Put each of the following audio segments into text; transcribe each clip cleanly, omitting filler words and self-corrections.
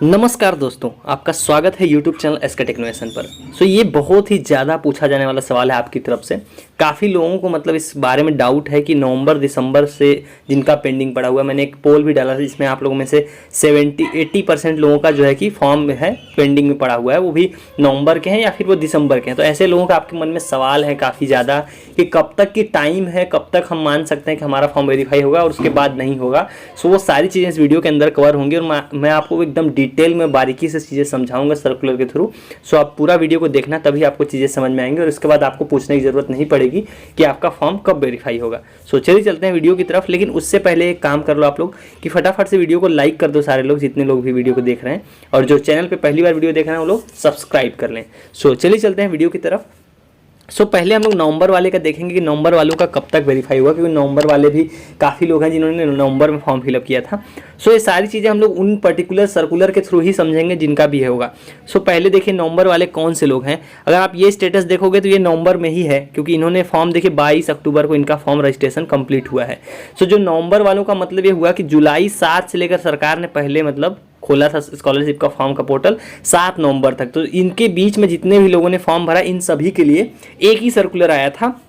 नमस्कार दोस्तों, आपका स्वागत है YouTube चैनल एसके टेक्नोवेशन पर। ये बहुत ही ज़्यादा पूछा जाने वाला सवाल है आपकी तरफ से। काफ़ी लोगों को मतलब इस बारे में डाउट है कि नवंबर दिसंबर से जिनका पेंडिंग पड़ा हुआ है, मैंने एक पोल भी डाला था जिसमें आप लोगों में से 70-80% लोगों का जो है कि फॉर्म है पेंडिंग में पड़ा हुआ है, वो भी नवंबर के हैं या फिर वो दिसंबर के हैं। तो ऐसे लोगों का आपके मन में सवाल है काफ़ी ज़्यादा कि कब तक की टाइम है, कब तक हम मान सकते हैं कि हमारा फॉर्म वेरीफाई होगा और उसके बाद नहीं होगा। वो सारी चीज़ें इस वीडियो के अंदर कवर होंगी और मैं आपको एकदम डिटेल में बारीकी से चीज़ें समझाऊंगा सर्कुलर के थ्रू। आप पूरा वीडियो को देखना, तभी आपको चीज़ें समझ में आएंगी और इसके बाद आपको पूछने की जरूरत नहीं पड़ेगी कि आपका फॉर्म कब वेरीफाई होगा। चलिए चलते हैं वीडियो की तरफ। लेकिन उससे पहले एक काम कर लो आप लोग कि फटाफट से वीडियो को लाइक कर दो, सारे लोग जितने लोग भी वीडियो को देख रहे हैं, और जो चैनल पर पहली बार वीडियो देख रहे हैं वो लोग सब्सक्राइब कर लें। चलिए चलते हैं वीडियो की तरफ। पहले हम लोग नवंबर वाले का देखेंगे कि नवंबर वालों का कब तक वेरीफाई हुआ, क्योंकि नवंबर वाले भी काफ़ी लोग हैं जिन्होंने नवंबर में फॉर्म फिलअप किया था। ये सारी चीज़ें हम लोग उन पर्टिकुलर सर्कुलर के थ्रू ही समझेंगे जिनका भी होगा। पहले देखिए नवंबर वाले कौन से लोग हैं। अगर आप ये स्टेटस देखोगे तो ये नवंबर में ही है, क्योंकि इन्होंने फॉर्म देखिए 22 अक्टूबर को इनका फॉर्म रजिस्ट्रेशन कंप्लीट हुआ है। जो नवंबर वालों का मतलब ये हुआ कि जुलाई 7 से लेकर सरकार ने पहले मतलब खोला था स्कॉलरशिप का फॉर्म का पोर्टल 7 नवंबर तक। तो इनके बीच में जितने भी लोगों ने फॉर्म भरा, इन सभी के लिए एक ही सर्कुलर आया था।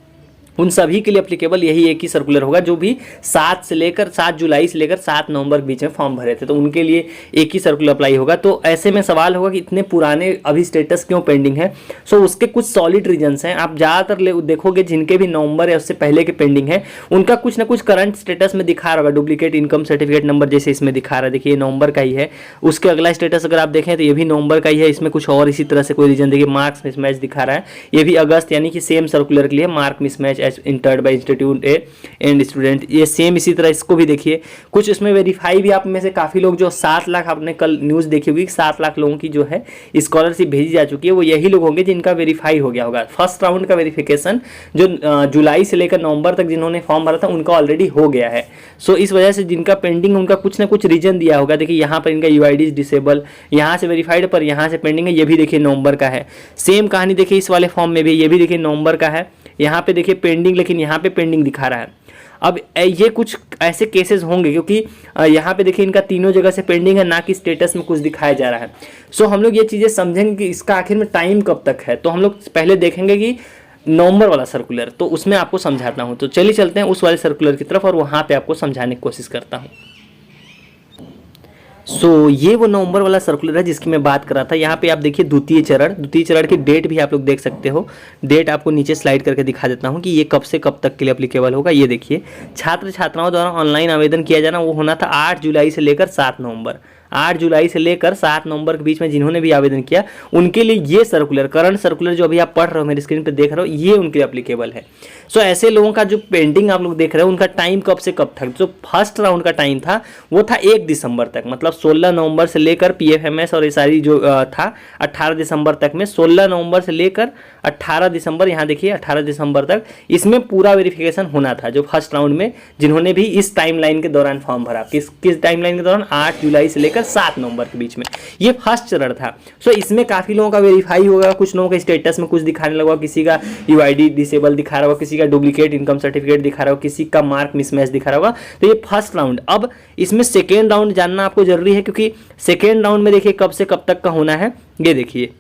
उन सभी के लिए एप्लीकेबल यही एक ही सर्कुलर होगा जो भी 7 जुलाई से लेकर 7 नवंबर के बीच में फॉर्म भरे थे। तो उनके लिए एक ही सर्कुलर अप्लाई होगा। तो ऐसे में सवाल होगा कि इतने पुराने अभी स्टेटस क्यों पेंडिंग है। उसके कुछ सॉलिड रीजंस हैं। आप ज़्यादातर देखोगे जिनके भी नवंबर या उससे पहले के पेंडिंग है, उनका कुछ ना कुछ करंट स्टेटस में दिखा रहा होगा। डुप्लीकेट इनकम सर्टिफिकेट नंबर जैसे इसमें दिखा रहा है, देखिए नवंबर का ही है। उसके अगला स्टेटस अगर आप देखें तो ये भी नवंबर का ही है। इसमें कुछ और इसी तरह से कोई रीजन देखिए, मार्क्स मिसमैच दिखा रहा है, ये भी अगस्त यानी कि सेम सर्कुलर के लिए mark mismatch as entered by institute A and student, ये सेम इसी तरह इसको भी देखिए। कुछ इसमें वेरीफाई भी आप में से काफ़ी लोग जो 7 लाख आपने कल न्यूज़ देखी होगी, 7 लाख लोगों की जो है स्कॉलरशिप भेजी जा चुकी है, वो यही लोग होंगे जिनका वेरीफाई हो गया होगा। फर्स्ट राउंड का वेरिफिकेशन जो जुलाई से लेकर नवंबर तक जिन्होंने फॉर्म भरा था उनका ऑलरेडी हो गया है। इस वजह से जिनका पेंडिंग उनका कुछ ना कुछ रीजन दिया होगा। देखिए यहाँ पर इनका यूआईडी डिसेबल, यहाँ से वेरीफाइड पर यहाँ से पेंडिंग है, ये भी देखिए नवंबर का है। सेम कहानी देखिए इस वाले फॉर्म में भी, ये भी देखिए नवंबर का है। यहाँ पे देखिए पेंडिंग, लेकिन यहाँ पे पेंडिंग दिखा रहा है। अब ये कुछ ऐसे केसेस होंगे क्योंकि यहाँ पे देखिए इनका तीनों जगह से पेंडिंग है, ना कि स्टेटस में कुछ दिखाया जा रहा है। हम लोग ये चीज़ें समझेंगे कि इसका आखिर में टाइम कब तक है। तो हम लोग पहले देखेंगे कि नवंबर वाला सर्कुलर, तो उसमें आपको समझाता हूँ। तो चलिए चलते हैं उस वाले सर्कुलर की तरफ और वहाँ पे आपको समझाने की कोशिश करता हूँ। ये वो नवंबर वाला सर्कुलर है जिसकी मैं बात कर रहा था। यहाँ पे आप देखिए द्वितीय चरण की डेट भी आप लोग देख सकते हो। डेट आपको नीचे स्लाइड करके दिखा देता हूँ कि ये कब से कब तक के लिए एप्लीकेबल होगा। ये देखिए, छात्र छात्राओं द्वारा ऑनलाइन आवेदन किया जाना वो होना था 8 जुलाई से लेकर 7 नवंबर। 8 जुलाई से लेकर 7 नवंबर के बीच में जिन्होंने भी आवेदन किया उनके लिए ये सर्कुलर, करंट सर्कुलर जो अभी आप पढ़ रहे हो मेरी स्क्रीन पे देख रहे हो, ये उनके लिए एप्लीकेबल है। ऐसे लोगों का जो पेंडिंग आप लोग देख रहे हो उनका टाइम कब से कब तक, जो फर्स्ट राउंड का टाइम था वो था 1 दिसंबर तक, मतलब 16 नवंबर से लेकर पीएफएमएस और ये सारी जो था 18 दिसंबर तक में। 16 नवंबर से लेकर 18 दिसंबर, यहाँ देखिए 18 दिसंबर तक इसमें पूरा वेरिफिकेशन होना था। जो फर्स्ट राउंड में जिन्होंने भी इस टाइमलाइन के दौरान फॉर्म भरा, किस टाइमलाइन के दौरान, 8 जुलाई से लेकर 7 नवंबर के बीच में, ये फर्स्ट चरण था। इसमें काफ़ी लोगों का वेरीफाई होगा। कुछ लोगों के स्टेटस में कुछ दिखाने लगा, किसी का यूआईडी डिसेबल दिखा रहा होगा, किसी का डुप्लीकेट इनकम सर्टिफिकेट दिखा रहा होगा, किसी का मार्क मिसमैच दिखा रहा होगा। तो ये फर्स्ट राउंड। अब इसमें सेकेंड राउंड जानना आपको जरूरी है, क्योंकि सेकेंड राउंड में देखिए कब से कब तक का होना है। ये देखिए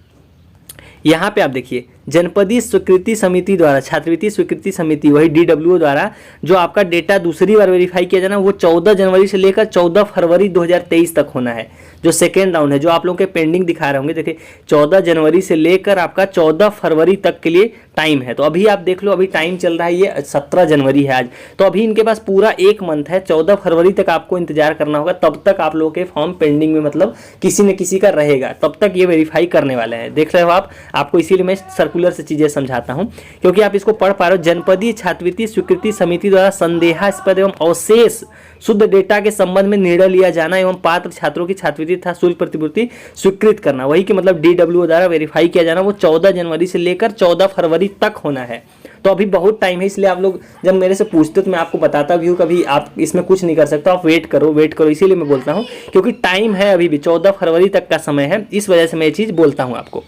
यहाँ पे आप देखिए, जनपदीय स्वीकृति समिति द्वारा, छात्रवृत्ति स्वीकृति समिति वही DWO द्वारा जो आपका डेटा दूसरी बार वेरीफाई किया जाना वो 14 जनवरी से लेकर 14 फरवरी 2023 तक होना है। जो सेकेंड राउंड है, जो आप लोगों के पेंडिंग दिखा रहे होंगे, देखिए 14 जनवरी से लेकर आपका 14 फरवरी तक के लिए टाइम है। तो अभी आप देख लो, अभी टाइम चल रहा है, ये 17 जनवरी है आज। तो अभी इनके पास पूरा 1 मंथ है, 14 फरवरी तक आपको इंतजार करना होगा। तब तक आप लोगों के फॉर्म पेंडिंग में मतलब किसी न किसी का रहेगा, तब तक ये वेरीफाई करने वाले हैं। देख रहे हो आपको इसीलिए मैं सर्कुलर से चीजें समझाता हूं, क्योंकि आप इसको पढ़ पा रहे हो। जनपदीय छात्रवृत्ति स्वीकृति समिति द्वारा संदेहास्पद एवं अवशेष शुद्ध डेटा के संबंध में निर्णय लिया जाना एवं पात्र छात्रों की छात्रवृत्ति तथा शुल्क प्रतिपूर्ति स्वीकृत करना, वही कि मतलब DWO द्वारा वेरीफाई किया जाना वो 14 जनवरी से लेकर 14 फरवरी तक होना है। तो अभी बहुत टाइम है, इसलिए आप लोग जब मेरे से पूछते तो मैं आपको बताता भी हूँ, कभी आप इसमें कुछ नहीं कर सकते, आप वेट करो, इसीलिए मैं बोलता हूँ, क्योंकि टाइम है, अभी भी 14 फरवरी तक का समय है, इस वजह से मैं ये चीज़ बोलता हूँ आपको।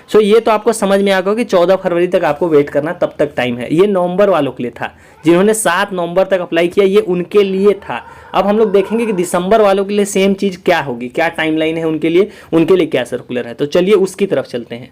सो ये तो आपको समझ में आ गया कि 14 फरवरी तक आपको वेट करना, तब तक टाइम है। ये नवंबर वालों के लिए था, जिन्होंने 7 नवंबर तक अप्लाई किया, ये उनके लिए था। अब हम लोग देखेंगे कि दिसंबर वालों के लिए सेम चीज़ क्या होगी, क्या टाइमलाइन है उनके लिए क्या सर्कुलर है। तो चलिए उसकी तरफ चलते हैं।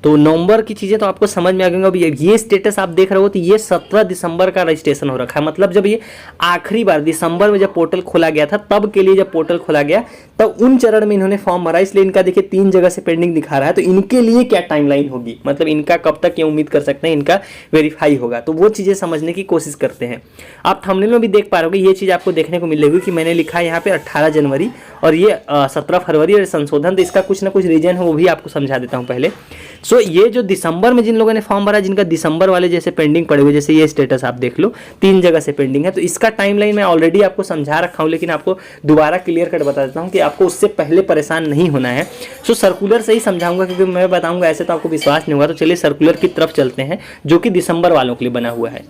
तो नवंबर की चीज़ें तो आपको समझ में आ गई। अब ये स्टेटस आप देख रहे हो तो ये 17 दिसंबर का रजिस्ट्रेशन हो रखा है। मतलब जब ये आखिरी बार दिसंबर में जब पोर्टल खोला गया था, तब के लिए जब पोर्टल खोला गया तब उन चरण में इन्होंने फॉर्म भरा, इसलिए इनका देखिए 3 जगह से पेंडिंग दिखा रहा है। तो इनके लिए क्या टाइमलाइन होगी, मतलब इनका कब तक ये उम्मीद कर सकते हैं इनका वेरीफाई होगा, तो वो चीज़ें समझने की कोशिश करते हैं। आप थंबनेल में भी देख पा रहे होगे, ये चीज़ आपको देखने को मिलेगी कि मैंने लिखा है यहाँ पे 18 जनवरी और ये 17 फरवरी और संशोधन। तो इसका कुछ ना कुछ रीजन है, वो भी आपको समझा देता हूँ पहले। सो ये जो दिसंबर में जिन लोगों ने फॉर्म भरा, जिनका दिसंबर वाले जैसे पेंडिंग पड़े हुए, जैसे ये स्टेटस आप देख लो 3 जगह से पेंडिंग है, तो इसका टाइमलाइन मैं ऑलरेडी आपको समझा रखा हूँ, लेकिन आपको दोबारा क्लियर कट बता देता हूँ कि आपको उससे पहले परेशान नहीं होना है। सो सर्कुलर से ही समझाऊंगा, क्योंकि मैं बताऊंगा ऐसे तो आपको विश्वास नहीं होगा। तो चलिए सर्कुलर की तरफ चलते हैं, जो कि दिसंबर वालों के लिए बना हुआ है।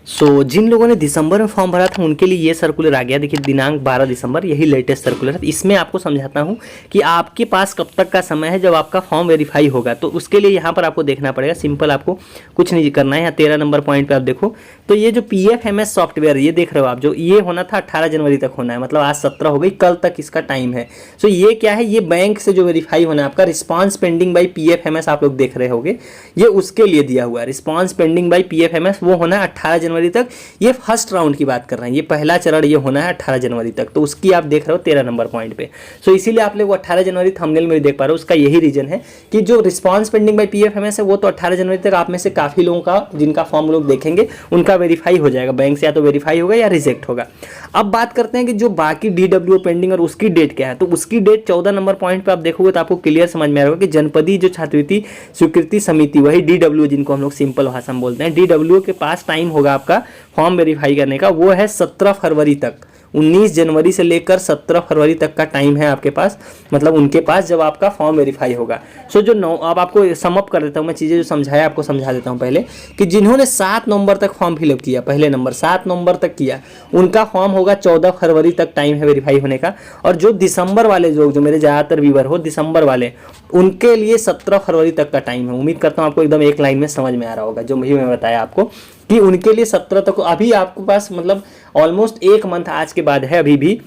सो जिन लोगों ने दिसंबर में फॉर्म भरा था उनके लिए ये सर्कुलर आ गया। देखिए दिनांक 12 दिसंबर, यही लेटेस्ट सर्कुलर है। इसमें आपको समझाता हूँ कि आपके पास कब तक का समय है जब आपका फॉर्म वेरीफाई होगा। तो उसके लिए यहाँ पर आपको देखना पड़ेगा, सिंपल आपको कुछ नहीं करना है। यहाँ 13 नंबर पॉइंट पे आप देखो, तो ये जो PFMS सॉफ्टवेयर ये देख रहे हो आप, जो ये होना था 18 जनवरी तक होना है, मतलब आज 17 हो गई, कल तक इसका टाइम है। सो ये क्या है, ये बैंक से जो वेरीफाई होना है आपका, रिस्पॉन्स पेंडिंग बाई PFMS आप लोग देख रहे होगे, ये उसके लिए दिया हुआ है। रिस्पॉन्स पेंडिंग बाई PFMS वो होना है 18 जनवरी तक। ये फर्स्ट राउंड की बात कर रहे हैं, ये पहला चरण ये होना है 18 जनवरी तक। तो उसकी आप देख रहे हो 13 नंबर पॉइंट पे। सो इसीलिए आप लोग 18 जनवरी थंबनेल में देख पा रहे हो। उसका यही रीजन है कि जो रिस्पॉन्स पेंडिंग बाई PFMS है वो तो 18 जनवरी तक आप में से काफ़ी लोगों का, जिनका फॉर्म लोग देखेंगे, उनका वेरीफाई हो जाएगा बैंक से, या तो वेरीफाई होगा या रिजेक्ट होगा। अब बात करते हैं कि जो बाकी DWO पेंडिंग और उसकी डेट क्या है। तो उसकी डेट 14 नंबर पॉइंट पे आप देखोगे तो आपको क्लियर समझ में आएगा कि जनपदीय जो छात्रवृत्ति स्वीकृति समिति, वही DWO जिनको हम लोग सिंपल भाषा में बोलते हैं, DWO के पास टाइम होगा आपका फॉर्म वेरीफाई करने का, वो है 17 फरवरी तक। 19 जनवरी से लेकर 17 फरवरी तक का टाइम है आपके पास, मतलब उनके पास, जब आपका फॉर्म वेरीफाई होगा। सो जो अब आपको समअप कर देता हूँ मैं चीज़ें जो समझाया आपको समझा देता हूँ पहले, कि जिन्होंने 7 नवंबर तक फॉर्म फिलअप किया, पहले नंबर 7 नवंबर तक किया, उनका फॉर्म होगा 14 फरवरी तक टाइम है वेरीफाई होने का। और जो दिसंबर वाले लोग, जो मेरे ज़्यादातर व्यूअर हो दिसंबर वाले, उनके लिए 17 फरवरी तक का टाइम है। उम्मीद करता हूँ आपको एकदम एक लाइन में समझ में आ रहा होगा जो भी मैं बताया आपको, कि उनके लिए 17 तक अभी आपके पास मतलब ऑलमोस्ट 1 मंथ आज के बाद है अभी भी,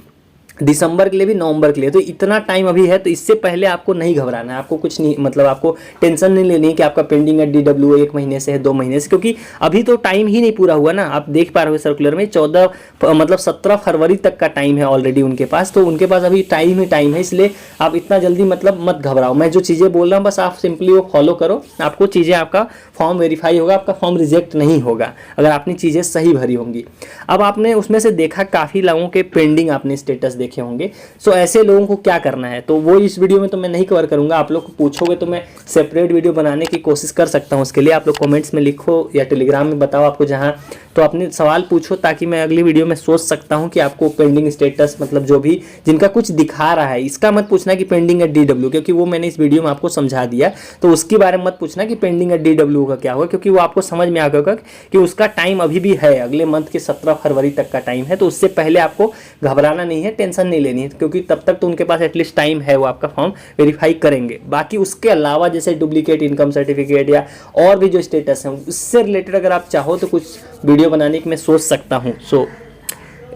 दिसंबर के लिए भी नवंबर के लिए। तो इतना टाइम अभी है, तो इससे पहले आपको नहीं घबराना है, आपको कुछ नहीं, मतलब आपको टेंशन नहीं लेनी है कि आपका पेंडिंग है DWO 1 महीने से है, 2 महीने से, क्योंकि अभी तो टाइम ही नहीं पूरा हुआ ना। आप देख पा रहे हो सर्कुलर में 17 फरवरी तक का टाइम है ऑलरेडी उनके पास। तो उनके पास अभी टाइम ही टाइम है, इसलिए आप इतना जल्दी मतलब मत घबराओ। मैं जो चीज़ें बोल रहा हूँ बस आप सिंपली वो फॉलो करो, आपको चीज़ें, आपका फॉर्म वेरीफाई होगा, आपका फॉर्म रिजेक्ट नहीं होगा अगर आपने चीज़ें सही भरी होंगी। अब आपने उसमें से देखा काफ़ी लोगों के पेंडिंग आपने स्टेटस देखे होंगे। सो ऐसे लोगों को क्या करना है, तो वो इस वीडियो में तो मैं नहीं कवर करूंगा। आप लोग को पूछोगे तो मैं सेपरेट वीडियो बनाने की कोशिश कर सकता हूं। उसके लिए आप लोग कमेंट्स में लिखो या टेलीग्राम में बताओ आपको जहां, तो अपने सवाल पूछो, ताकि मैं अगली वीडियो में सोच सकता हूं कि आपको पेंडिंग स्टेटस, मतलब जो भी जिनका कुछ दिखा रहा है, इसका मत पूछना कि पेंडिंग है DWO, क्योंकि वो मैंने इस वीडियो में आपको समझा दिया। तो उसके बारे में मत पूछना कि पेंडिंग है DWO का क्या होगा, क्योंकि वो आपको समझ में आ गया कि उसका टाइम अभी भी है, अगले मंथ के 17 फरवरी तक का टाइम है। तो उससे पहले आपको घबराना नहीं है, टेंशन नहीं लेनी है, क्योंकि तब तक तो उनके पास एटलीस्ट टाइम है, वो आपका फॉर्म वेरीफाई करेंगे। बाकी उसके अलावा जैसे डुप्लीकेट इनकम सर्टिफिकेट या और भी जो स्टेटस है उससे रिलेटेड अगर आप चाहो तो कुछ वीडियो बनाने की मैं सोच सकता हूँ। सो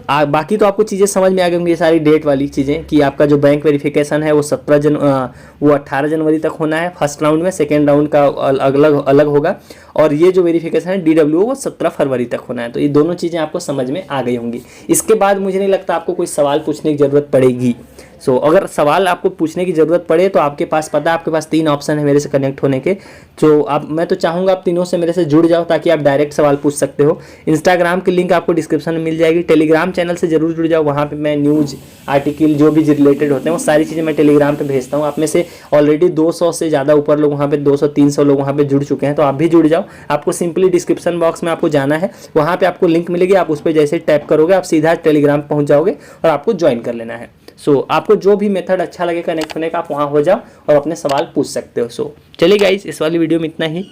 बाकी तो आपको चीज़ें समझ में आ गई होंगी, ये सारी डेट वाली चीज़ें, कि आपका जो बैंक वेरिफिकेशन है वो 18 जनवरी तक होना है फर्स्ट राउंड में, सेकेंड राउंड का अलग होगा, और ये जो वेरिफिकेशन है DWO वो 17 फरवरी तक होना है। तो ये दोनों चीज़ें आपको समझ में आ गई होंगी। इसके बाद मुझे नहीं लगता आपको कोई सवाल पूछने की ज़रूरत पड़ेगी। सो अगर सवाल आपको पूछने की ज़रूरत पड़े तो आपके पास पता है, आपके पास 3 ऑप्शन है मेरे से कनेक्ट होने के। तो आप, मैं तो चाहूँगा आप तीनों से मेरे से जुड़ जाओ, ताकि आप डायरेक्ट सवाल पूछ सकते हो। इंस्टाग्राम की लिंक आपको डिस्क्रिप्शन में मिल जाएगी। टेलीग्राम चैनल से जरूर जुड़ जाओ, वहाँ पे मैं न्यूज़ आर्टिकल जो भी रिलेटेड होते हैं वो सारी चीज़ें मैं टेलीग्राम पे भेजता हूँ। आप में से ऑलरेडी 200 से ज़्यादा ऊपर लोग वहाँ पे 200-300 लोग वहाँ पे जुड़ चुके हैं, तो आप भी जुड़ जाओ। आपको सिंपली डिस्क्रिप्शन बॉक्स में आपको जाना है, वहाँ पे आपको लिंक मिलेगी, आप उस पर जैसे टैप करोगे आप सीधा टेलीग्राम पहुँच जाओगे और आपको ज्वाइन कर लेना है। सो आपको जो भी मेथड अच्छा लगे कनेक्ट होने का, आप वहाँ हो जाओ और अपने सवाल पूछ सकते हो। सो चलिए गाइस, इस वाली वीडियो में इतना ही।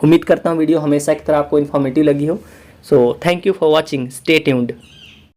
उम्मीद करता हूँ वीडियो हमेशा की तरह आपको इन्फॉर्मेटिव लगी हो। So thank you for watching, stay tuned.